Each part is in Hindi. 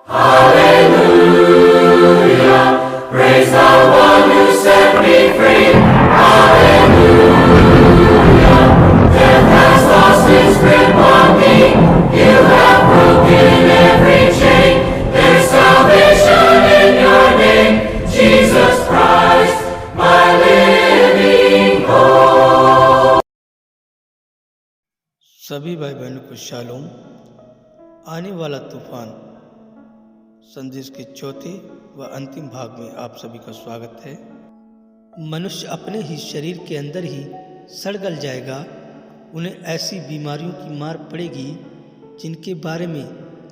Praise the one who set me free. Death has lost its grip on me. You have broken every chain. There's salvation in your name, Jesus Christ, my living hope. सभी भाई बहनों को शालोम। आने वाला तूफान संदेश के चौथे व अंतिम भाग में आप सभी का स्वागत है। मनुष्य अपने ही शरीर के अंदर ही सड़ गल जाएगा। उन्हें ऐसी बीमारियों की मार पड़ेगी जिनके बारे में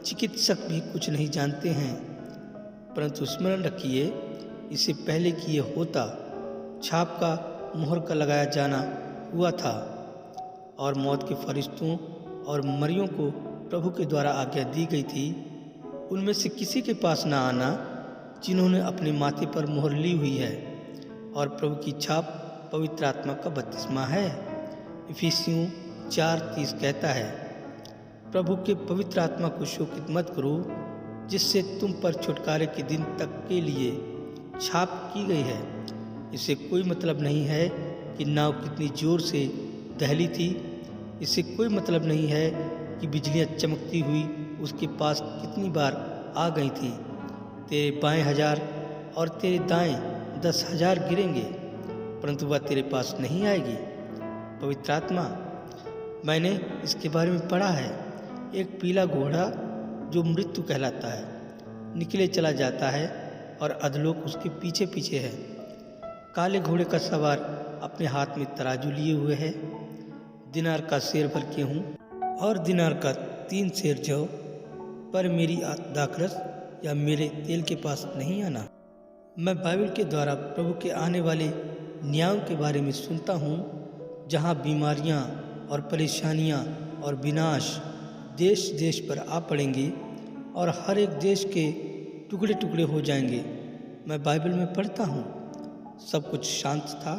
चिकित्सक भी कुछ नहीं जानते हैं। परंतु स्मरण रखिए, इससे पहले कि ये होता, छाप का मुहर का लगाया जाना हुआ था और मौत के फरिश्तों और मरियों को प्रभु के द्वारा आज्ञा दी गई थी उनमें से किसी के पास न आना जिन्होंने अपने माथे पर मुहर ली हुई है और प्रभु की छाप पवित्र आत्मा का बपतिस्मा है। इफिसियों 4:30 कहता है, प्रभु के पवित्र आत्मा को शोकित मत करो जिससे तुम पर छुटकारे के दिन तक के लिए छाप की गई है। इससे कोई मतलब नहीं है कि नाव कितनी जोर से दहली थी। इससे कोई मतलब नहीं है कि बिजलियां चमकती हुई उसके पास कितनी बार आ गई थी। तेरे बाएं 1000 और तेरे दाएं 10,000 गिरेंगे, परंतु वह तेरे पास नहीं आएगी। पवित्र आत्मा, मैंने इसके बारे में पढ़ा है। एक पीला घोड़ा जो मृत्यु कहलाता है निकले चला जाता है और अधलोक उसके पीछे पीछे है। काले घोड़े का सवार अपने हाथ में तराजू लिए हुए है। दिनार का सेर भर के हूँ और दिनार का 3 सेर जौ, पर मेरी दाखरस या मेरे तेल के पास नहीं आना। मैं बाइबल के द्वारा प्रभु के आने वाले न्यायों के बारे में सुनता हूँ, जहाँ बीमारियाँ और परेशानियाँ और विनाश देश देश पर आ पड़ेंगे और हर एक देश के टुकड़े टुकड़े हो जाएंगे। मैं बाइबल में पढ़ता हूँ, सब कुछ शांत था,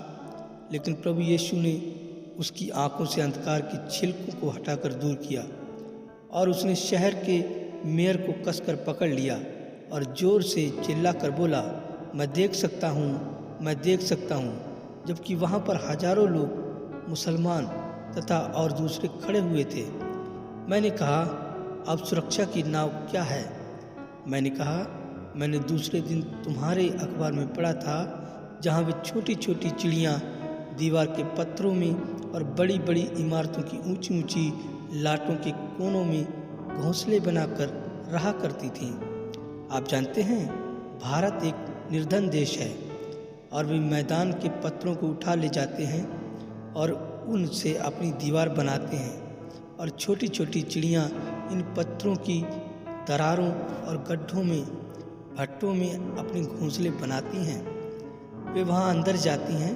लेकिन प्रभु यीशु ने उसकी आंखों से अंधकार के छिलकों को हटाकर दूर किया और उसने शहर के मेयर को कसकर पकड़ लिया और जोर से चिल्लाकर बोला, मैं देख सकता हूँ, मैं देख सकता हूँ। जबकि वहाँ पर हजारों लोग मुसलमान तथा और दूसरे खड़े हुए थे। मैंने कहा, अब सुरक्षा की नाव क्या है? मैंने कहा, मैंने दूसरे दिन तुम्हारे अखबार में पढ़ा था जहाँ वे छोटी छोटी चिड़ियाँ दीवार के पत्थरों में और बड़ी बड़ी इमारतों की ऊंची ऊंची लाटों के कोनों में घोंसले बनाकर रहा करती थीं। आप जानते हैं, भारत एक निर्धन देश है और वे मैदान के पत्थरों को उठा ले जाते हैं और उनसे अपनी दीवार बनाते हैं और छोटी छोटी चिड़ियाँ इन पत्थरों की दरारों और गड्ढों में भट्टों में अपने घोंसले बनाती हैं। वे वहाँ अंदर जाती हैं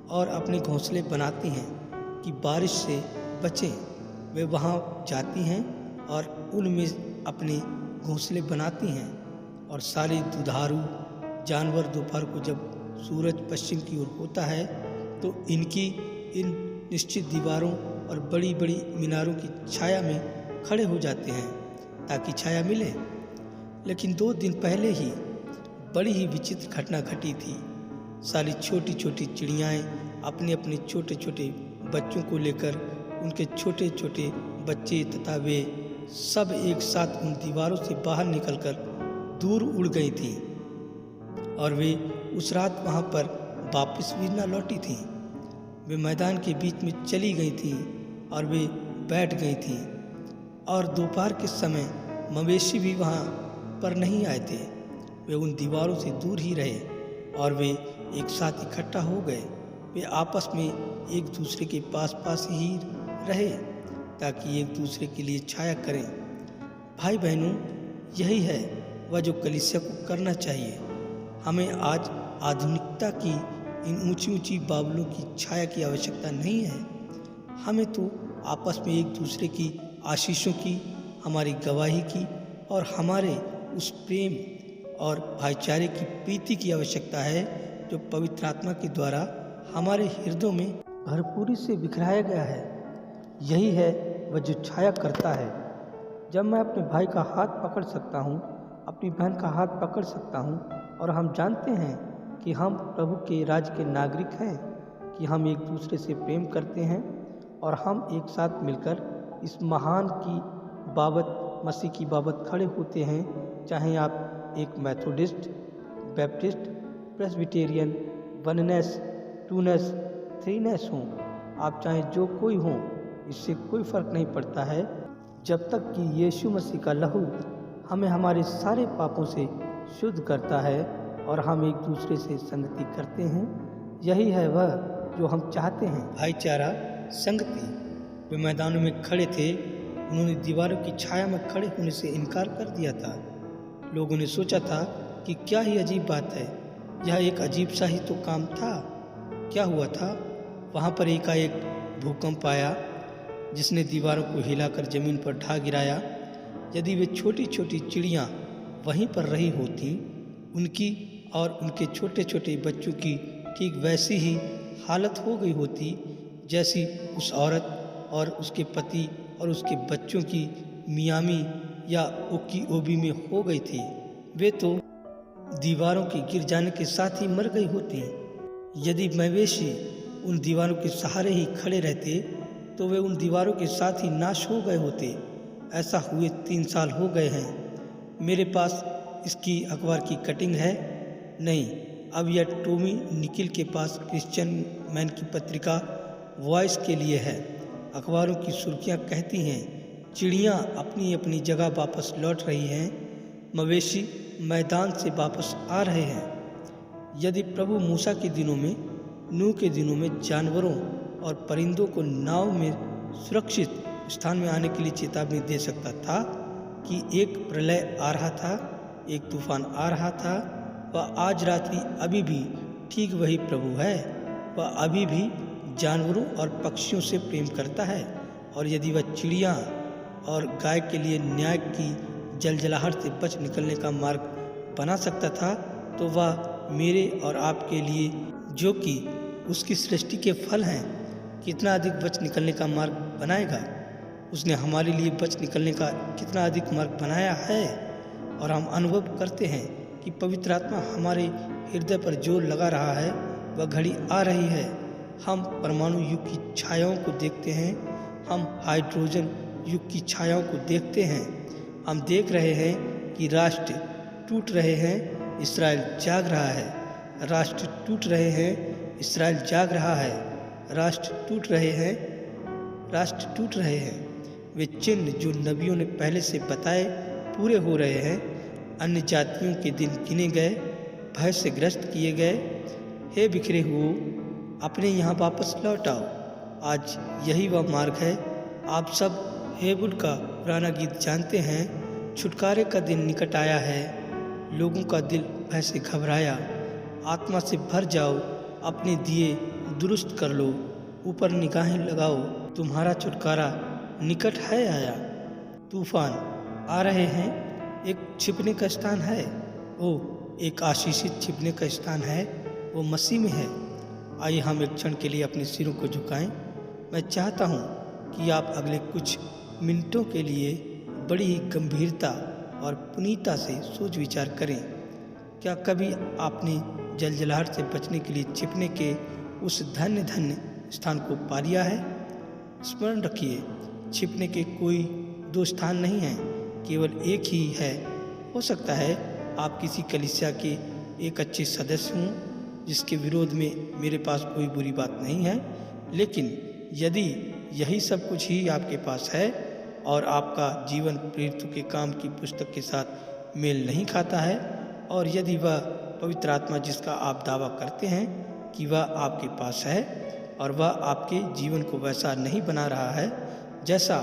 और अपने घोंसले बनाती हैं कि बारिश से बचें। वे वहाँ जाती हैं और उनमें अपने घोंसले बनाती हैं और सारे दुधारू जानवर दोपहर को जब सूरज पश्चिम की ओर होता है तो इनकी इन निश्चित दीवारों और बड़ी बड़ी मीनारों की छाया में खड़े हो जाते हैं ताकि छाया मिले। लेकिन 2 दिन पहले ही बड़ी ही विचित्र घटना घटी थी। सारी छोटी छोटी चिड़ियाएँ अपने अपने छोटे छोटे बच्चों को लेकर, उनके छोटे छोटे बच्चे तथा वे सब एक साथ उन दीवारों से बाहर निकलकर दूर उड़ गई थी और वे उस रात वहाँ पर वापस भी न लौटी थीं। वे मैदान के बीच में चली गई थीं और वे बैठ गई थीं और दोपहर के समय मवेशी भी वहाँ पर नहीं आए थे। वे उन दीवारों से दूर ही रहे और वे एक साथ इकट्ठा हो गए। वे आपस में एक दूसरे के पास पास ही रहे ताकि एक दूसरे के लिए छाया करें। भाई बहनों, यही है वह जो कलीसिया को करना चाहिए। हमें आज आधुनिकता की इन ऊंची ऊंची बाबलों की छाया की आवश्यकता नहीं है। हमें तो आपस में एक दूसरे की आशीषों की, हमारी गवाही की और हमारे उस प्रेम और भाईचारे की प्रीति की आवश्यकता है जो पवित्र आत्मा के द्वारा हमारे हृदयों में भरपूरी से बिखराया गया है। यही है वह जो छाया करता है। जब मैं अपने भाई का हाथ पकड़ सकता हूँ अपनी बहन का हाथ पकड़ सकता हूँ और हम जानते हैं कि हम प्रभु के राज्य के नागरिक हैं, कि हम एक दूसरे से प्रेम करते हैं और हम एक साथ मिलकर इस महान की बाबत, मसीह की बाबत खड़े होते हैं। चाहे आप एक Methodist, Baptist, Presbyterian, oneness, twoness, threeness हों, आप चाहे जो कोई हों, इससे कोई फर्क नहीं पड़ता है, जब तक कि यीशु मसीह का लहू हमें हमारे सारे पापों से शुद्ध करता है और हम एक दूसरे से संगति करते हैं। यही है वह जो हम चाहते हैं, भाईचारा, संगति। वे मैदानों में खड़े थे, उन्होंने दीवारों की छाया में खड़े होने से इनकार कर दिया था। लोगों ने सोचा था कि क्या ही अजीब बात है, यह एक अजीब सा ही तो काम था। क्या हुआ था? वहाँ पर एकाएक भूकंप आया जिसने दीवारों को हिलाकर जमीन पर ढा गिराया। यदि वे छोटी छोटी चिड़ियाँ वहीं पर रही होती, उनकी और उनके छोटे छोटे बच्चों की ठीक वैसी ही हालत हो गई होती जैसी उस औरत और उसके पति और उसके बच्चों की मियामी या ओकी ओबी में हो गई थी। वे तो दीवारों के गिर जाने के साथ ही मर गई होती। यदि मवेशी उन दीवारों के सहारे ही खड़े रहते तो वे उन दीवारों के साथ ही नाश हो गए होते। ऐसा हुए 3 साल हो गए हैं। मेरे पास इसकी अखबार की कटिंग है। नहीं, अब यह टॉमी निकिल के पास क्रिश्चियन मैन की पत्रिका वॉइस के लिए है। अखबारों की सुर्खियाँ कहती हैं, चिड़ियाँ अपनी अपनी जगह वापस लौट रही हैं, मवेशी मैदान से वापस आ रहे हैं। यदि प्रभु मूसा के दिनों में, नूह के दिनों में जानवरों और परिंदों को नाव में सुरक्षित स्थान में आने के लिए चेतावनी दे सकता था कि एक प्रलय आ रहा था, एक तूफान आ रहा था, वह आज रात्रि अभी भी ठीक वही प्रभु है। वह अभी भी जानवरों और पक्षियों से प्रेम करता है, और यदि वह चिड़िया और गाय के लिए न्याय की जलजलाहट से बच निकलने का मार्ग बना सकता था, तो वह मेरे और आपके लिए, जो कि उसकी सृष्टि के फल हैं, कितना अधिक बच निकलने का मार्ग बनाएगा। उसने हमारे लिए बच निकलने का कितना अधिक मार्ग बनाया है। और हम अनुभव करते हैं कि पवित्र आत्मा हमारे हृदय पर जोर लगा रहा है। वह घड़ी आ रही है। हम परमाणु युग की छायाओं को देखते हैं, हम हाइड्रोजन युग की छायाओं को देखते हैं। हम देख रहे हैं कि राष्ट्र टूट रहे हैं, इस्राएल जाग रहा है। राष्ट्र टूट रहे हैं, इस्राएल जाग रहा है। राष्ट्र टूट रहे हैं, राष्ट्र टूट रहे हैं। वे चिन्ह जो नबियों ने पहले से बताए पूरे हो रहे हैं। अन्य जातियों के दिन गिने गए, भय से ग्रस्त किए गए। हे बिखरे हुओ, अपने यहाँ वापस लौट आओ। आज यही वह मार्ग है। आप सब हेबुल का पुराना गीत जानते हैं। छुटकारे का दिन निकट आया है, लोगों का दिल भय से घबराया। आत्मा से भर जाओ, अपने दिए दुरुस्त कर लो, ऊपर निगाहें लगाओ, तुम्हारा छुटकारा निकट है आया। तूफान आ रहे हैं, एक छिपने का स्थान है। ओ, एक आशीषित छिपने का स्थान है, वो मसीह में है। आइए हम एक क्षण के लिए अपने सिरों को झुकाएं। मैं चाहता हूँ कि आप अगले कुछ मिनटों के लिए बड़ी ही गंभीरता और पुनीता से सोच विचार करें। क्या कभी आपने जलजलाहट से बचने के लिए छिपने के उस धन्य धन्य स्थान को पा लिया है? स्मरण रखिए, छिपने के कोई 2 स्थान नहीं हैं, केवल एक ही है। हो सकता है आप किसी कलीसिया के एक अच्छे सदस्य हों जिसके विरोध में मेरे पास कोई बुरी बात नहीं है, लेकिन यदि यही सब कुछ ही आपके पास है और आपका जीवन प्रेरितों के काम की पुस्तक के साथ मेल नहीं खाता है, और यदि वह पवित्र आत्मा जिसका आप दावा करते हैं कि वह आपके पास है और वह आपके जीवन को वैसा नहीं बना रहा है जैसा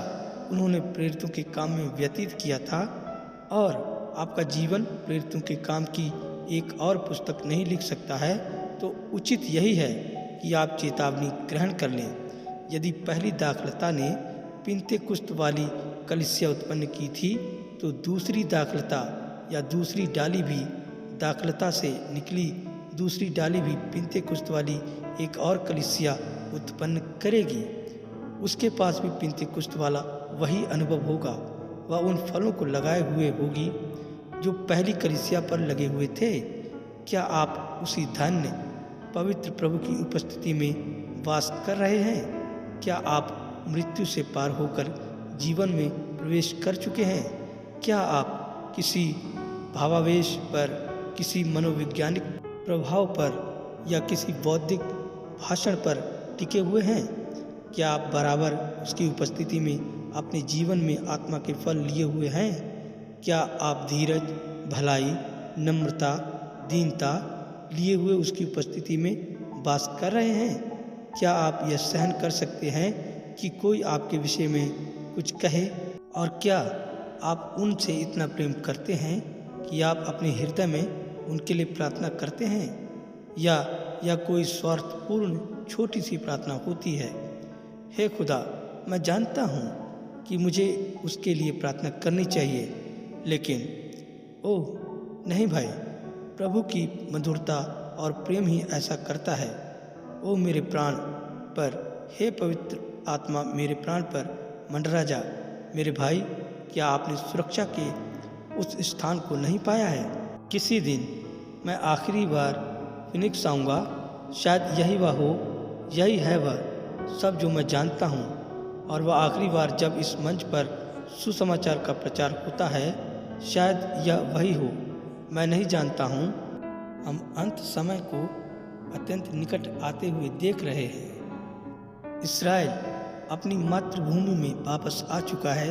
उन्होंने प्रेरितों के काम में व्यतीत किया था, और आपका जीवन प्रेरितों के काम की एक और पुस्तक नहीं लिख सकता है, तो उचित यही है कि आप चेतावनी ग्रहण कर लें। यदि पहली दाखलता ने पिन्तेकुस्त वाली कलीसिया उत्पन्न की थी, तो दूसरी दाखलता या दूसरी डाली भी दाखलता से निकली दूसरी डाली भी पिन्तेकुस्त वाली एक और कलीसिया उत्पन्न करेगी। उसके पास भी पिन्तेकुस्त वाला वही अनुभव होगा। वह उन फलों को लगाए हुए होगी जो पहली कलीसिया पर लगे हुए थे? क्या आप उसी धन्य पवित्र प्रभु की उपस्थिति में वास कर रहे हैं? क्या आप मृत्यु से पार होकर जीवन में प्रवेश कर चुके हैं? क्या आप किसी भावावेश पर, किसी मनोवैज्ञानिक प्रभाव पर या किसी बौद्धिक भाषण पर टिके हुए हैं? क्या आप बराबर उसकी उपस्थिति में अपने जीवन में आत्मा के फल लिए हुए हैं? क्या आप धीरज, भलाई, नम्रता, दीनता लिए हुए उसकी उपस्थिति में वास कर रहे हैं? क्या आप यह सहन कर सकते हैं कि कोई आपके विषय में कुछ कहे? और क्या आप उनसे इतना प्रेम करते हैं कि आप अपने हृदय में उनके लिए प्रार्थना करते हैं? या कोई स्वार्थपूर्ण छोटी सी प्रार्थना होती है? हे खुदा, मैं जानता हूँ कि मुझे उसके लिए प्रार्थना करनी चाहिए, लेकिन ओह नहीं भाई, प्रभु की मधुरता और प्रेम ही ऐसा करता है। ओ मेरे प्राण पर, हे पवित्र आत्मा मेरे प्राण पर मंडरा जा। मेरे भाई, क्या आपने सुरक्षा के उस स्थान को नहीं पाया है? किसी दिन मैं आखिरी बार फिनिक्स आऊँगा, शायद यही वह हो, यही है वह सब जो मैं जानता हूँ। और वह आखिरी बार जब इस मंच पर सुसमाचार का प्रचार होता है, शायद यह वही हो, मैं नहीं जानता हूँ। हम अंत समय को अत्यंत निकट आते हुए देख रहे हैं। इस्राएल अपनी मातृभूमि में वापस आ चुका है।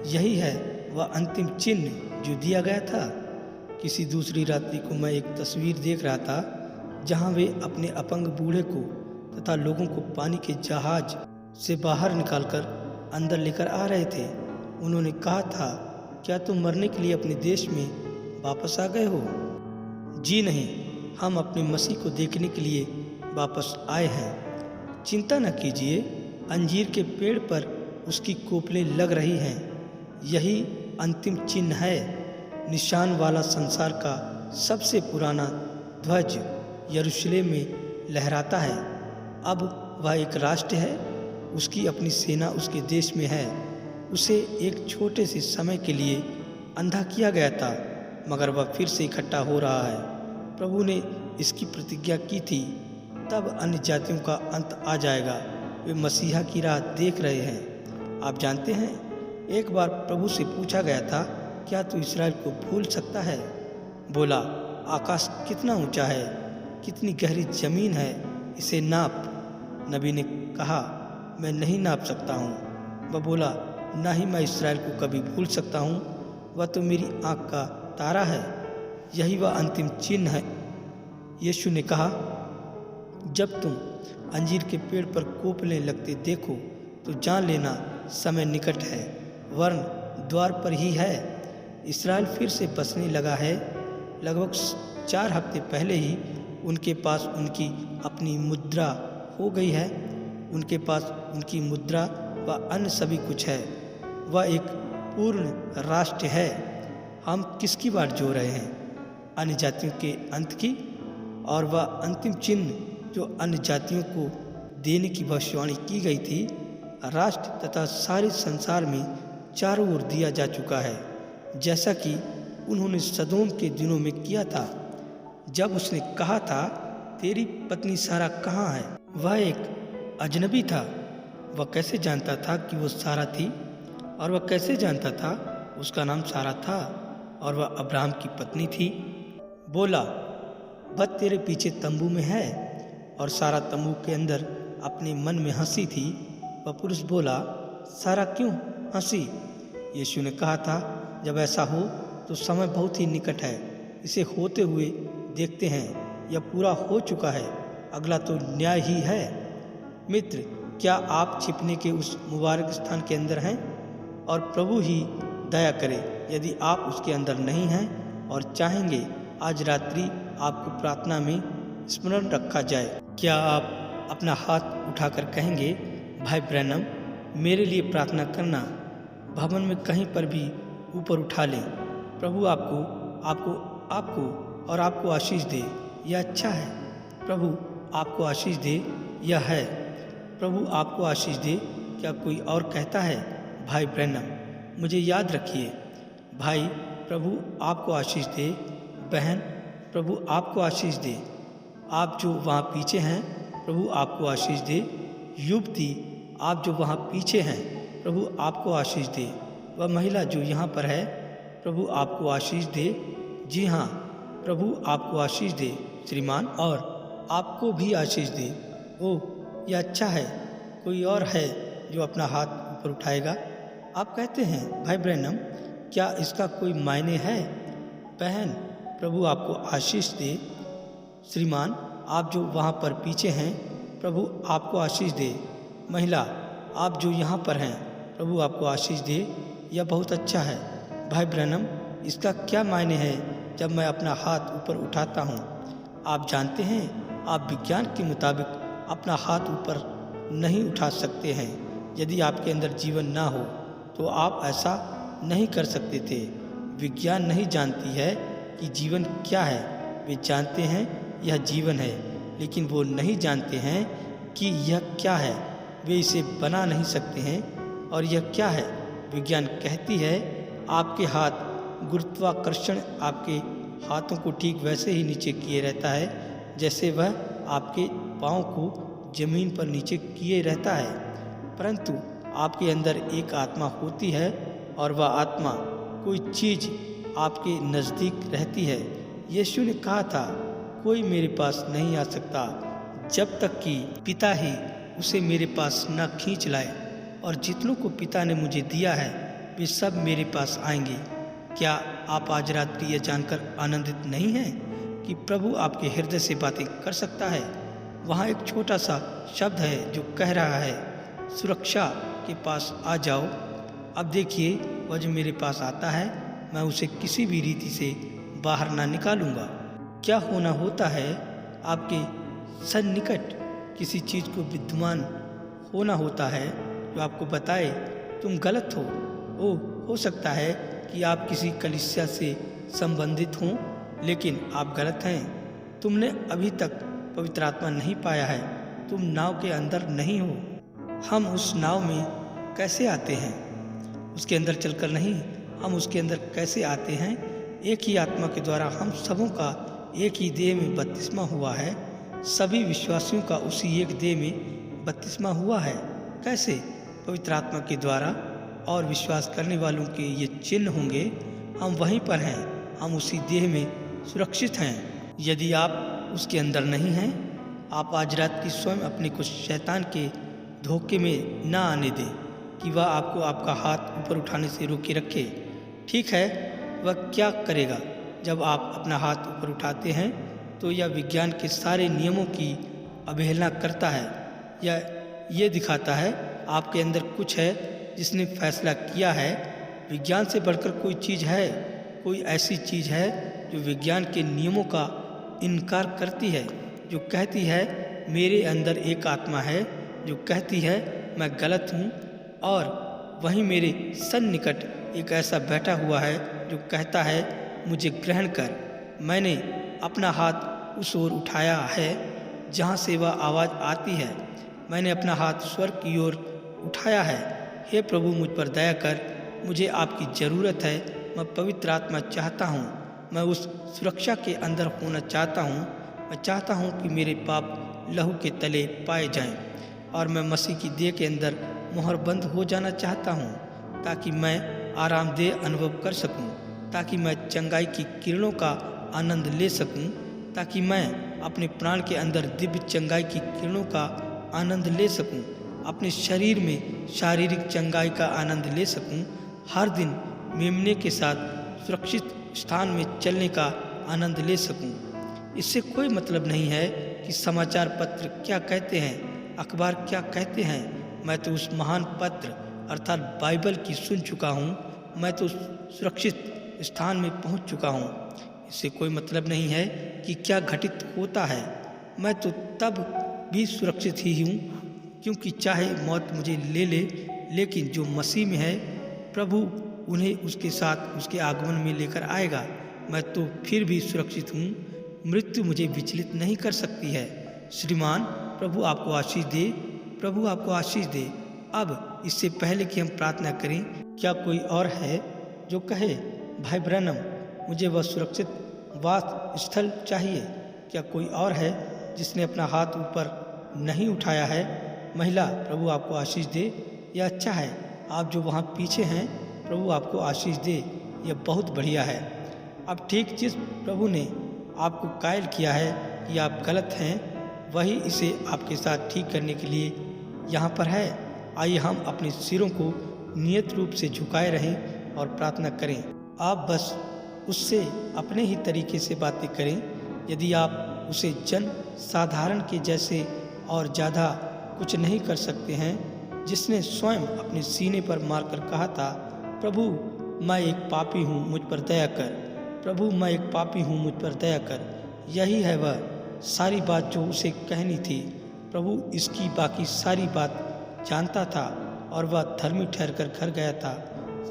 यही है वह अंतिम चिन्ह जो दिया गया था। किसी दूसरी रात्रि को मैं एक तस्वीर देख रहा था जहाँ वे अपने अपंग बूढ़े को तथा लोगों को पानी के जहाज से बाहर निकालकर अंदर लेकर आ रहे थे। उन्होंने कहा था, क्या तुम मरने के लिए अपने देश में वापस आ गए हो? जी नहीं, हम अपने मसीह को देखने के लिए वापस आए हैं। चिंता न कीजिए, अंजीर के पेड़ पर उसकी कोपलें लग रही हैं। यही अंतिम चिन्ह है। निशान वाला संसार का सबसे पुराना ध्वज यरूशलेम में लहराता है। अब वह एक राष्ट्र है, उसकी अपनी सेना उसके देश में है। उसे एक छोटे से समय के लिए अंधा किया गया था, मगर वह फिर से इकट्ठा हो रहा है। प्रभु ने इसकी प्रतिज्ञा की थी। तब अन्य जातियों का अंत आ जाएगा। वे मसीहा की राह देख रहे हैं। आप जानते हैं, एक बार प्रभु से पूछा गया था, क्या तू इस्राएल को भूल सकता है? बोला, आकाश कितना ऊंचा है, कितनी गहरी जमीन है, इसे नाप। नबी ने कहा, मैं नहीं नाप सकता हूँ। वह बोला, ना ही मैं इस्राएल को कभी भूल सकता हूँ, वह तो मेरी आँख का तारा है। यही वह अंतिम चिन्ह है। यीशु ने कहा, जब तुम अंजीर के पेड़ पर कोपलें लगते देखो तो जान लेना समय निकट है, वरन द्वार पर ही है। इस्राएल फिर से बसने लगा है। लगभग 4 हफ्ते पहले ही उनके पास उनकी अपनी मुद्रा हो गई है। उनके पास उनकी मुद्रा व अन्य सभी कुछ है। वह एक पूर्ण राष्ट्र है। हम किसकी बाट जो रहे हैं? अन्य जातियों के अंत की। और वह अंतिम चिन्ह जो अन्य जातियों को देने की भविष्यवाणी की गई थी, राष्ट्र तथा सारे संसार में चारों ओर दिया जा चुका है, जैसा कि उन्होंने सदोम के दिनों में किया था। जब उसने कहा था, तेरी पत्नी सारा कहाँ है? वह एक अजनबी था। वह कैसे जानता था कि वो सारा थी? और वह कैसे जानता था उसका नाम सारा था और वह अब्राहम की पत्नी थी? बोला, वह तेरे पीछे तंबू में है। और सारा तंबू के अंदर अपने मन में हंसी थी। वह पुरुष बोला, सारा क्यों हंसी? यीशु ने कहा था, जब ऐसा हो तो समय बहुत ही निकट है। इसे होते हुए देखते हैं। यह पूरा हो चुका है, अगला तो न्याय ही है। मित्र, क्या आप छिपने के उस मुबारक स्थान के अंदर हैं? और प्रभु ही दया करे यदि आप उसके अंदर नहीं हैं और चाहेंगे आज रात्रि आपको प्रार्थना में स्मरण रखा जाए। क्या आप अपना हाथ उठाकर कहेंगे, भाई ब्रैनम, मेरे लिए प्रार्थना करना? भवन में कहीं पर भी ऊपर उठा लें। प्रभु आपको आपको आपको और आपको आशीष दे। यह अच्छा है। प्रभु आपको आशीष दे। यह है। प्रभु आपको आशीष दे। क्या कोई और कहता है, भाई ब्रैनम? मुझे याद रखिए, भाई प्रभु आपको आशीष दे। बहन, प्रभु आपको आशीष दे। आप जो वहाँ पीछे हैं, प्रभु आपको आशीष दे। युवती, आप जो वहाँ पीछे हैं, प्रभु आपको आशीष दे। वह महिला जो यहाँ पर है, प्रभु आपको आशीष दे। जी हाँ, प्रभु आपको आशीष दे श्रीमान, और आपको भी आशीष दे। ओह, यह अच्छा है। कोई और है जो अपना हाथ ऊपर उठाएगा? आप कहते हैं भाई ब्रैनम, क्या इसका कोई मायने है? बहन, प्रभु आपको आशीष दे। श्रीमान, आप जो वहाँ पर पीछे हैं, प्रभु आपको आशीष दे। महिला, आप जो यहाँ पर हैं, प्रभु आपको आशीष दे। यह बहुत अच्छा है। भाई ब्रैनम, इसका क्या मायने है जब मैं अपना हाथ ऊपर उठाता हूँ? आप जानते हैं, आप विज्ञान के मुताबिक अपना हाथ ऊपर नहीं उठा सकते हैं। यदि आपके अंदर जीवन ना हो तो आप ऐसा नहीं कर सकते थे। विज्ञान नहीं जानती है कि जीवन क्या है। वे जानते हैं यह जीवन है, लेकिन वो नहीं जानते हैं कि यह क्या है। वे इसे बना नहीं सकते हैं। और यह क्या है? विज्ञान कहती है आपके हाथ, गुरुत्वाकर्षण आपके हाथों को ठीक वैसे ही नीचे किए रहता है जैसे वह आपके पाँव को जमीन पर नीचे किए रहता है। परंतु आपके अंदर एक आत्मा होती है और वह आत्मा कोई चीज़ आपके नज़दीक रहती है। यीशु ने कहा था, कोई मेरे पास नहीं आ सकता जब तक कि पिता ही उसे मेरे पास न खींच लाए, और जितनों को पिता ने मुझे दिया है वे सब मेरे पास आएंगे। क्या आप आज रात्रि यह जानकर आनंदित नहीं हैं कि प्रभु आपके हृदय से बातें कर सकता है? वहाँ एक छोटा सा शब्द है जो कह रहा है, सुरक्षा के पास आ जाओ। अब देखिए, वह जो मेरे पास आता है, मैं उसे किसी भी रीति से बाहर ना निकालूंगा। क्या होना होता है? आपके सन्निकट किसी चीज़ को विद्यमान होना होता है जो आपको बताए तुम गलत हो। हो सकता है कि आप किसी कलीसिया से संबंधित हों, लेकिन आप गलत हैं। तुमने अभी तक पवित्र आत्मा नहीं पाया है। तुम नाव के अंदर नहीं हो। हम उस नाव में कैसे आते हैं? उसके अंदर चलकर नहीं, हम उसके अंदर कैसे आते हैं? एक ही आत्मा के द्वारा हम सबों का एक ही देह में बपतिस्मा हुआ है। सभी विश्वासियों का उसी एक देह में बपतिस्मा हुआ है। कैसे? पवित्र आत्मा के द्वारा। और विश्वास करने वालों के ये चिन्ह होंगे। हम वहीं पर हैं, हम उसी देह में सुरक्षित हैं। यदि आप उसके अंदर नहीं हैं, आप आज रात की स्वयं अपने को शैतान के धोखे में ना आने दें कि वह आपको आपका हाथ ऊपर उठाने से रोके रखे। ठीक है, वह क्या करेगा? जब आप अपना हाथ ऊपर उठाते हैं तो यह विज्ञान के सारे नियमों की अवहेलना करता है। यह ये दिखाता है आपके अंदर कुछ है जिसने फैसला किया है। विज्ञान से बढ़कर कोई चीज़ है, कोई ऐसी चीज़ है जो विज्ञान के नियमों का इनकार करती है, जो कहती है मेरे अंदर एक आत्मा है, जो कहती है मैं गलत हूँ, और वहीं मेरे सन्निकट एक ऐसा बैठा हुआ है जो कहता है मुझे ग्रहण कर। मैंने अपना हाथ उस ओर उठाया है जहाँ से वह आवाज़ आती है। मैंने अपना हाथ स्वर्ग की ओर उठाया है। हे प्रभु, मुझ पर दया कर। मुझे आपकी ज़रूरत है। मैं पवित्र आत्मा चाहता हूँ। मैं उस सुरक्षा के अंदर होना चाहता हूँ। मैं चाहता हूँ कि मेरे पाप लहू के तले पाए जाएं, और मैं मसीह की देह के अंदर मोहरबंद हो जाना चाहता हूँ, ताकि मैं आरामदेह अनुभव कर सकूँ, ताकि मैं चंगाई की किरणों का आनंद ले सकूँ, ताकि मैं अपने प्राण के अंदर दिव्य चंगाई की किरणों का आनंद ले सकूं, अपने शरीर में शारीरिक चंगाई का आनंद ले सकूं, हर दिन मेमने के साथ सुरक्षित स्थान में चलने का आनंद ले सकूं। इससे कोई मतलब नहीं है कि समाचार पत्र क्या कहते हैं, अखबार क्या कहते हैं। मैं तो उस महान पत्र अर्थात बाइबल की सुन चुका हूँ। मैं तो सुरक्षित स्थान में पहुँच चुका हूँ। इससे कोई मतलब नहीं है कि क्या घटित होता है। मैं तो तब भी सुरक्षित ही हूँ, क्योंकि चाहे मौत मुझे ले ले, लेकिन जो मसीह में है प्रभु उन्हें उसके साथ उसके आगमन में लेकर आएगा। मैं तो फिर भी सुरक्षित हूँ। मृत्यु मुझे विचलित नहीं कर सकती है। श्रीमान, प्रभु आपको आशीष दे। प्रभु आपको आशीष दे। अब इससे पहले कि हम प्रार्थना करें, क्या कोई और है जो कहे भाई ब्रैनम, मुझे वह सुरक्षित वास स्थल चाहिए। क्या कोई और है जिसने अपना हाथ ऊपर नहीं उठाया है? महिला, प्रभु आपको आशीष दे, यह अच्छा है। आप जो वहाँ पीछे हैं, प्रभु आपको आशीष दे, यह बहुत बढ़िया है। अब ठीक जिस प्रभु ने आपको कायल किया है कि आप गलत हैं, वही इसे आपके साथ ठीक करने के लिए यहाँ पर है। आइए हम अपने सिरों को नियत रूप से झुकाए रहें और प्रार्थना करें। आप बस उससे अपने ही तरीके से बातें करें। यदि आप उसे जन साधारण के जैसे और ज़्यादा कुछ नहीं कर सकते हैं, जिसने स्वयं अपने सीने पर मारकर कहा था, प्रभु मैं एक पापी हूँ, मुझ पर दया कर। प्रभु मैं एक पापी हूँ, मुझ पर दया कर। यही है वह सारी बात जो उसे कहनी थी। प्रभु इसकी बाकी सारी बात जानता था और वह धर्मी ठहरकर घर गया था।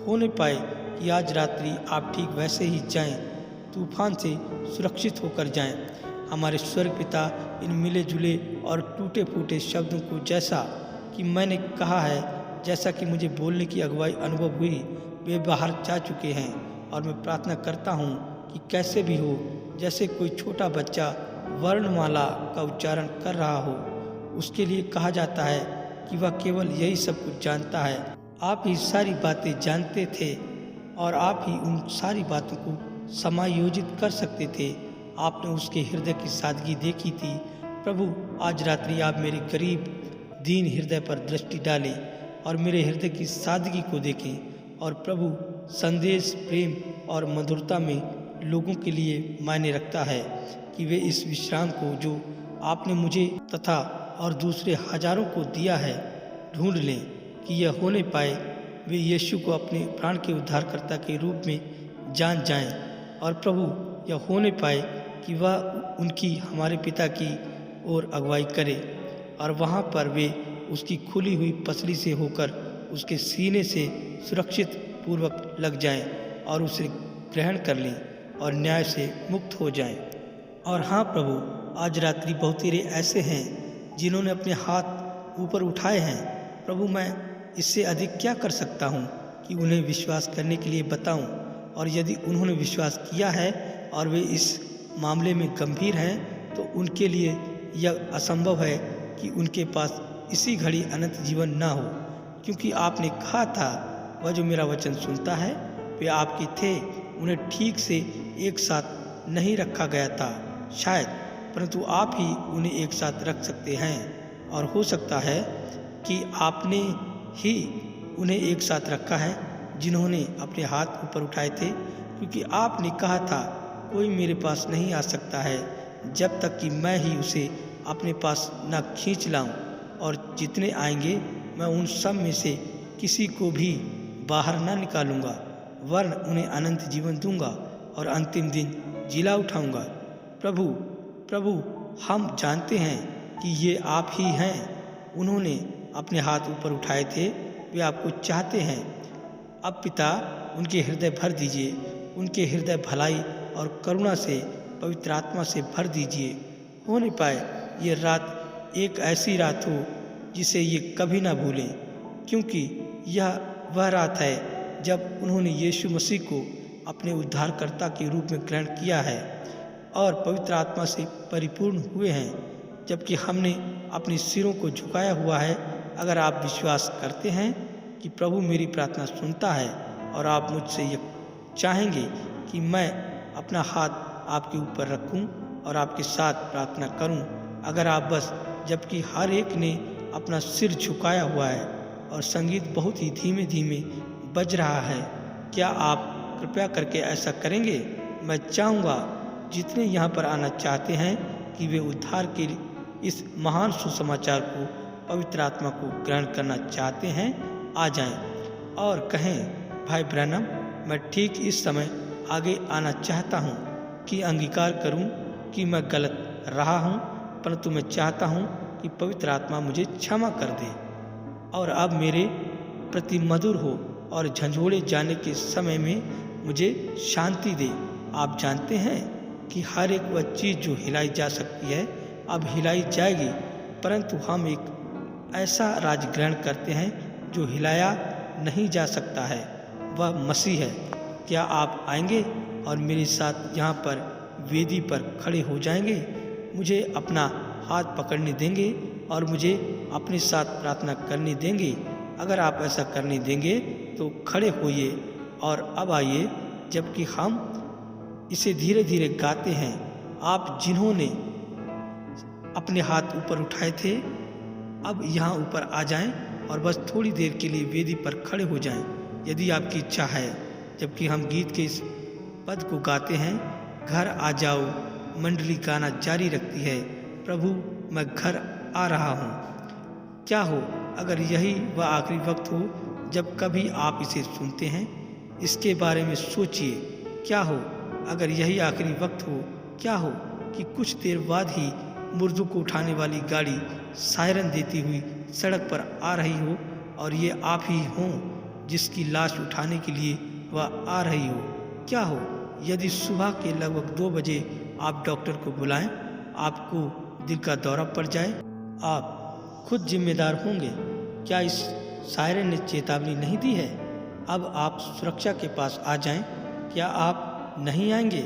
होने पाए कि आज रात्रि आप ठीक वैसे ही जाएं, तूफान से सुरक्षित होकर जाएं। हमारे स्वर्ग पिता इन मिले जुले और टूटे फूटे शब्दों को, जैसा कि मैंने कहा है, जैसा कि मुझे बोलने की अगुवाई अनुभव हुई, वे बाहर जा चुके हैं। और मैं प्रार्थना करता हूँ कि कैसे भी हो, जैसे कोई छोटा बच्चा वर्णमाला का उच्चारण कर रहा हो, उसके लिए कहा जाता है कि वह केवल यही सब कुछ जानता है। आप ही सारी बातें जानते थे और आप ही उन सारी बातों को समायोजित कर सकते थे। आपने उसके हृदय की सादगी देखी थी। प्रभु आज रात्रि आप मेरे गरीब दीन हृदय पर दृष्टि डालें और मेरे हृदय की सादगी को देखें। और प्रभु संदेश प्रेम और मधुरता में लोगों के लिए मायने रखता है कि वे इस विश्राम को जो आपने मुझे तथा और दूसरे हजारों को दिया है, ढूंढ लें कि यह होने पाए वे यीशु को अपने प्राण के उद्धारकर्ता के रूप में जान जाएं। और प्रभु यह होने पाए कि वह उनकी हमारे पिता की ओर अगुवाई करे और वहाँ पर वे उसकी खुली हुई पसली से होकर उसके सीने से सुरक्षित पूर्वक लग जाएं और उसे ग्रहण कर लें और न्याय से मुक्त हो जाएं। और हाँ प्रभु, आज रात्रि बहुतेरे ऐसे हैं जिन्होंने अपने हाथ ऊपर उठाए हैं। प्रभु मैं इससे अधिक क्या कर सकता हूँ कि उन्हें विश्वास करने के लिए बताऊँ। और यदि उन्होंने विश्वास किया है और वे इस मामले में गंभीर हैं, तो उनके लिए यह असंभव है कि उनके पास इसी घड़ी अनंत जीवन ना हो। क्योंकि आपने कहा था, वह जो मेरा वचन सुनता है वे आपके थे, उन्हें ठीक से एक साथ नहीं रखा गया था शायद, परंतु आप ही उन्हें एक साथ रख सकते हैं। और हो सकता है कि आपने ही उन्हें एक साथ रखा है जिन्होंने अपने हाथ ऊपर उठाए थे। क्योंकि आपने कहा था, कोई मेरे पास नहीं आ सकता है जब तक कि मैं ही उसे अपने पास न खींच लाऊं। और जितने आएंगे मैं उन सब में से किसी को भी बाहर न निकालूंगा, वरन उन्हें अनंत जीवन दूंगा और अंतिम दिन जिला उठाऊंगा। प्रभु प्रभु हम जानते हैं कि ये आप ही हैं। उन्होंने अपने हाथ ऊपर उठाए थे, वे आपको चाहते हैं। अब पिता उनके हृदय भर दीजिए, उनके हृदय भलाई और करुणा से पवित्र आत्मा से भर दीजिए। होने पाए ये रात एक ऐसी रात हो जिसे ये कभी ना भूलें, क्योंकि यह वह रात है जब उन्होंने यीशु मसीह को अपने उद्धारकर्ता के रूप में ग्रहण किया है और पवित्र आत्मा से परिपूर्ण हुए हैं। जबकि हमने अपने सिरों को झुकाया हुआ है। अगर आप विश्वास करते हैं कि प्रभु मेरी प्रार्थना सुनता है और आप मुझसे ये चाहेंगे कि मैं अपना हाथ आपके ऊपर रखूं और आपके साथ प्रार्थना करूं, अगर आप बस, जबकि हर एक ने अपना सिर झुकाया हुआ है और संगीत बहुत ही धीमे धीमे बज रहा है, क्या आप कृपया करके ऐसा करेंगे? मैं चाहूँगा जितने यहाँ पर आना चाहते हैं कि वे उद्धार के इस महान सुसमाचार को, पवित्र आत्मा को ग्रहण करना चाहते हैं, आ जाएं और कहें, भाई ब्रैनम मैं ठीक इस समय आगे आना चाहता हूँ कि अंगीकार करूँ कि मैं गलत रहा हूँ, परंतु मैं चाहता हूँ कि पवित्र आत्मा मुझे क्षमा कर दे और अब मेरे प्रति मधुर हो और झंझोड़े जाने के समय में मुझे शांति दे। आप जानते हैं कि हर एक वह चीज़ जो हिलाई जा सकती है अब हिलाई जाएगी, परंतु हम एक ऐसा राज ग्रहण करते हैं जो हिलाया नहीं जा सकता है, वह मसीह है। क्या आप आएंगे और मेरे साथ यहाँ पर वेदी पर खड़े हो जाएंगे? मुझे अपना हाथ पकड़ने देंगे और मुझे अपने साथ प्रार्थना करने देंगे? अगर आप ऐसा करने देंगे तो खड़े होइए और अब आइए, जबकि हम इसे धीरे धीरे गाते हैं। आप जिन्होंने अपने हाथ ऊपर उठाए थे, अब यहाँ ऊपर आ जाएं और बस थोड़ी देर के लिए वेदी पर खड़े हो जाएं, यदि आपकी इच्छा है। जबकि हम गीत के इस पद को गाते हैं, घर आ जाओ, मंडली गाना जारी रखती है, प्रभु मैं घर आ रहा हूँ। क्या हो अगर यही वह आखिरी वक्त हो जब कभी आप इसे सुनते हैं? इसके बारे में सोचिए। क्या हो अगर यही आखिरी वक्त हो? क्या हो कि कुछ देर बाद ही मुर्दों को उठाने वाली गाड़ी सायरन देती हुई सड़क पर आ रही हो और ये आप ही हों जिसकी लाश उठाने के लिए वह आ रही हो? क्या हो यदि सुबह के लगभग 2 बजे आप डॉक्टर को बुलाएं, आपको दिल का दौरा पड़ जाए? आप खुद जिम्मेदार होंगे। क्या इस सायरन ने चेतावनी नहीं दी है? अब आप सुरक्षा के पास आ जाएं। क्या आप नहीं आएंगे?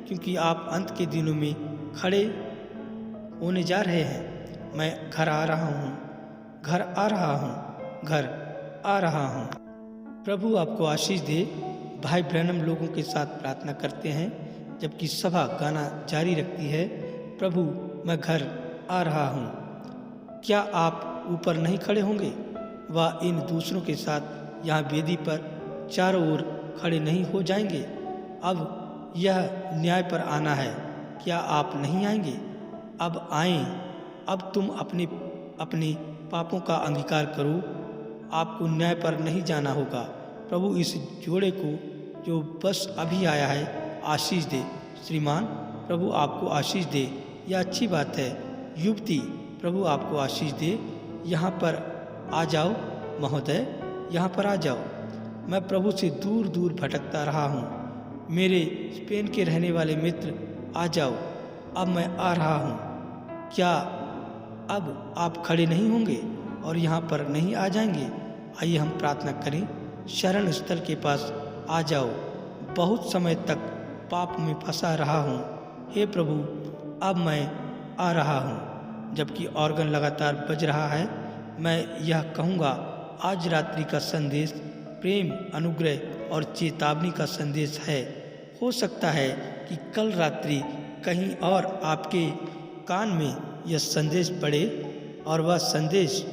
क्योंकि आप अंत के दिनों में खड़े होने जा रहे हैं। मैं घर आ रहा हूँ, घर आ रहा हूँ, घर आ रहा हूँ। प्रभु आपको आशीष दे। भाई ब्रैनम लोगों के साथ प्रार्थना करते हैं जबकि सभा गाना जारी रखती है, प्रभु मैं घर आ रहा हूँ। क्या आप ऊपर नहीं खड़े होंगे व इन दूसरों के साथ यहाँ वेदी पर चारों ओर खड़े नहीं हो जाएंगे? अब यह न्याय पर आना है। क्या आप नहीं आएंगे? अब आएं। अब तुम अपने पापों का अंगीकार करो। आपको न्याय पर नहीं जाना होगा। प्रभु इस जोड़े को जो बस अभी आया है आशीष दे। श्रीमान प्रभु आपको आशीष दे। यह अच्छी बात है। युवती प्रभु आपको आशीष दे। यहाँ पर आ जाओ महोदय, यहाँ पर आ जाओ। मैं प्रभु से दूर दूर भटकता रहा हूँ। मेरे स्पेन के रहने वाले मित्र आ जाओ, अब मैं आ रहा हूँ। क्या अब आप खड़े नहीं होंगे और यहाँ पर नहीं आ जाएंगे? आइए हम प्रार्थना करें। शरण स्थल के पास आ जाओ। बहुत समय तक पाप में फंसा रहा हूँ। हे प्रभु अब मैं आ रहा हूँ। जबकि ऑर्गन लगातार बज रहा है, मैं यह कहूँगा, आज रात्रि का संदेश प्रेम, अनुग्रह और चेतावनी का संदेश है। हो सकता है कि कल रात्रि कहीं और आपके कान में यह संदेश पड़े और वह संदेश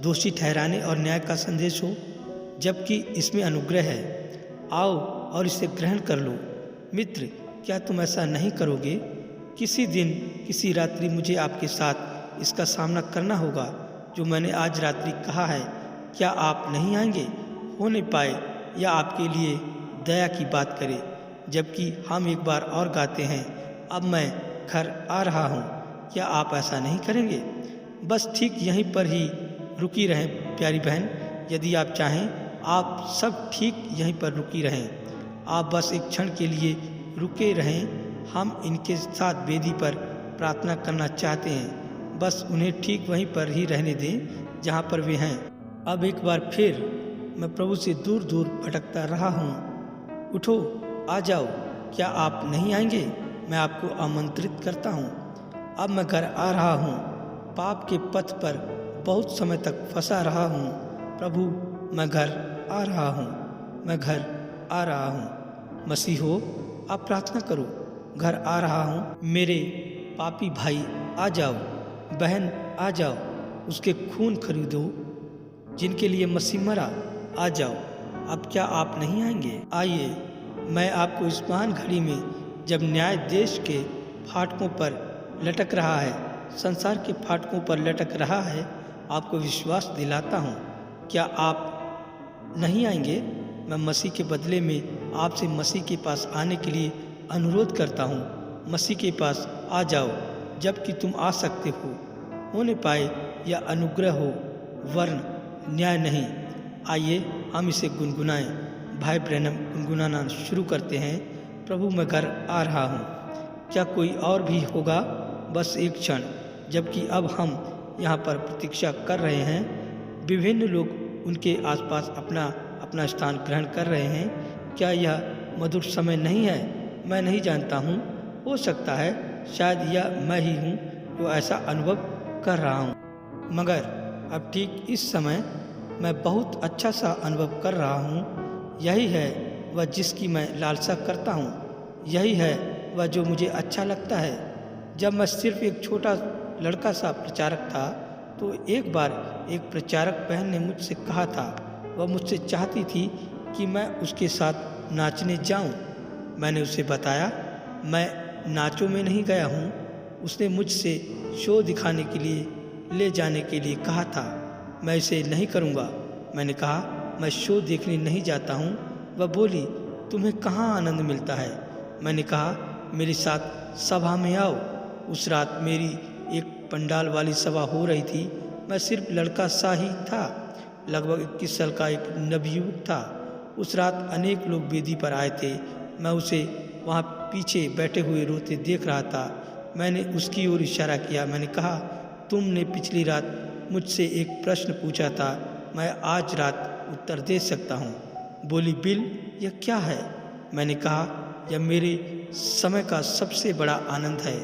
दोषी ठहराने और न्याय का संदेश हो, जबकि इसमें अनुग्रह है। आओ और इसे ग्रहण कर लो। मित्र क्या तुम ऐसा नहीं करोगे? किसी दिन किसी रात्रि मुझे आपके साथ इसका सामना करना होगा जो मैंने आज रात्रि कहा है। क्या आप नहीं आएंगे? हो नहीं पाए या आपके लिए दया की बात करे। जबकि हम एक बार और गाते हैं, अब मैं घर आ रहा हूँ। क्या आप ऐसा नहीं करेंगे? बस ठीक यहीं पर ही रुकी रहें प्यारी बहन। यदि आप चाहें आप सब ठीक यहीं पर रुकी रहें। आप बस एक क्षण के लिए रुके रहें। हम इनके साथ वेदी पर प्रार्थना करना चाहते हैं। बस उन्हें ठीक वहीं पर ही रहने दें जहाँ पर वे हैं। अब एक बार फिर मैं प्रभु से दूर दूर भटकता रहा हूँ। उठो, आ जाओ। क्या आप नहीं आएंगे? मैं आपको आमंत्रित करता हूँ। अब मैं घर आ रहा हूँ। पाप के पथ पर बहुत समय तक फंसा रहा हूँ। प्रभु मैं घर आ रहा हूँ, मैं घर आ रहा हूँ। मसीह हो आप प्रार्थना करो। घर आ रहा हूँ। मेरे पापी भाई आ जाओ, बहन आ जाओ, उसके खून खरीदो जिनके लिए मसीह मरा। आ जाओ। अब क्या आप नहीं आएंगे? आइए। मैं आपको इस महान घड़ी में जब न्याय देश के फाटकों पर लटक रहा है, संसार के फाटकों पर लटक रहा है, आपको विश्वास दिलाता हूँ। क्या आप नहीं आएंगे? मैं मसीह के बदले में आपसे मसीह के पास आने के लिए अनुरोध करता हूँ। मसीह के पास आ जाओ जबकि तुम आ सकते हो। होने पाए या अनुग्रह हो वर्ण न्याय नहीं। आइए हम इसे गुनगुनाएं। भाई ब्रैनम गुनगुनाना शुरू करते हैं। प्रभु मैं घर आ रहा हूँ। क्या कोई और भी होगा? बस एक क्षण। जबकि अब हम यहाँ पर प्रतीक्षा कर रहे हैं। विभिन्न लोग उनके आसपास अपना अपना स्थान ग्रहण कर रहे हैं। क्या यह मधुर समय नहीं है? मैं नहीं जानता हूँ। हो सकता है शायद यह मैं ही हूँ जो ऐसा अनुभव कर रहा हूँ, मगर अब ठीक इस समय मैं बहुत अच्छा सा अनुभव कर रहा हूँ। यही है वह जिसकी मैं लालसा करता हूँ। यही है वह जो मुझे अच्छा लगता है। जब मैं सिर्फ एक छोटा लड़का सा प्रचारक था तो एक बार एक प्रचारक बहन ने मुझसे कहा था, वह मुझसे चाहती थी कि मैं उसके साथ नाचने जाऊं। मैंने उसे बताया मैं नाचों में नहीं गया हूं। उसने मुझसे शो दिखाने के लिए ले जाने के लिए कहा था। मैं इसे नहीं करूंगा। मैंने कहा मैं शो देखने नहीं जाता हूं। वह बोली तुम्हें कहाँ आनंद मिलता है? मैंने कहा मेरे साथ सभा में आओ। उस रात मेरी एक पंडाल वाली सभा हो रही थी। मैं सिर्फ लड़का सा ही था, लगभग 21 साल का एक नवयुवक था। उस रात अनेक लोग वेदी पर आए थे। मैं उसे वहाँ पीछे बैठे हुए रोते देख रहा था। मैंने उसकी ओर इशारा किया। मैंने कहा तुमने पिछली रात मुझसे एक प्रश्न पूछा था, मैं आज रात उत्तर दे सकता हूँ। बोली बिल यह क्या है? मैंने कहा यह मेरे समय का सबसे बड़ा आनंद है।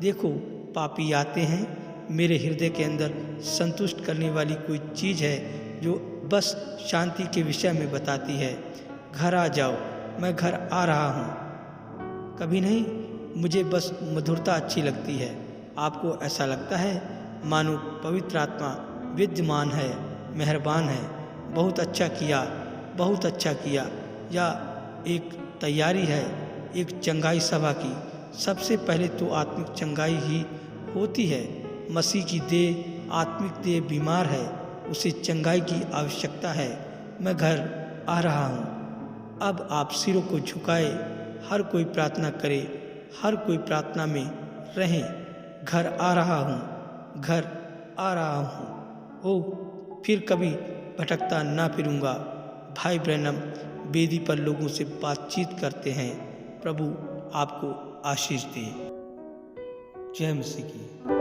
देखो पापी आते हैं, मेरे हृदय के अंदर संतुष्ट करने वाली कोई चीज़ है जो बस शांति के विषय में बताती है। घर आ जाओ, मैं घर आ रहा हूँ। कभी नहीं, मुझे बस मधुरता अच्छी लगती है। आपको ऐसा लगता है मानो पवित्र आत्मा विद्यमान है, मेहरबान है। बहुत अच्छा किया, बहुत अच्छा किया। या एक तैयारी है एक चंगाई सभा की। सबसे पहले तो आत्मिक चंगाई ही होती है। मसीह की देह आत्मिक देह बीमार है, उसे चंगाई की आवश्यकता है। मैं घर आ रहा हूँ। अब आप सिरों को झुकाए, हर कोई प्रार्थना करे, हर कोई प्रार्थना में रहें। घर आ रहा हूँ, घर आ रहा हूँ। ओ फिर कभी भटकता ना फिरूँगा। भाई ब्रैनम वेदी पर लोगों से बातचीत करते हैं। प्रभु आपको आशीष दे। जय मसीह की।